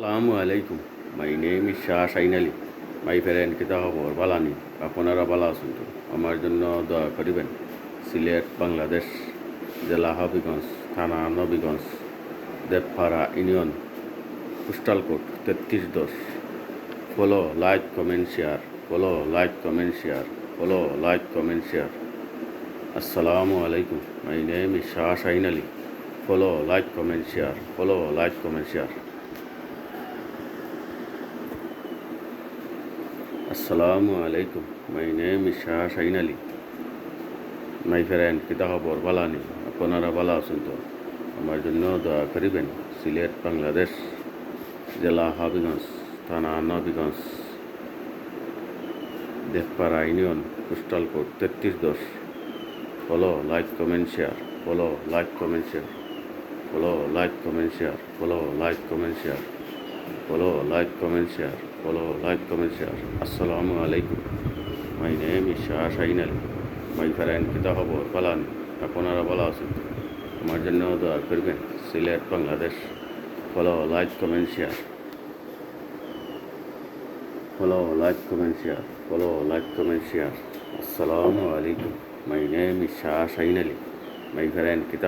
Assalamu alaikum. My name is Shah Shahin Ali. My friend kita খবর বালানি আপনারা ভালো আছেন তো আমার জন্য দোয়া করিবেন সিলেট বাংলাদেশ জেলা হবিগঞ্জ থানা Nabiganj Debpara union postal code 3310 follow like comment share follow like comment share follow like comment share আসসালামু আলাইকুম my name is Shah Shahin Ali follow like comment share follow like comment share আসসালামু আলাইকুম my name is Shah Shahin Ali my friend কিতা খবর বালানি আপনারা ভালো আছেন তো আমার জন্য দোয়া করিবেন সিলেট বাংলাদেশ জেলা হবিগঞ্জ থানা Nabiganj Debpara union postal code 3310 follow like comment share follow like comment share follow like comment share follow like comment share follow like comment share follow like comment share আসসালামু আলাইকুম my name is Shah Shahin Ali my friend কিতা খবর বালানি আপনারা ভালো আছেন আমার জন্য দোয়া করবেন Sylhet Bangladesh follow like comment share follow like comment share follow like comment share আসসালামু আলাইকুম my name is Shah Shahin Ali my friend কিতা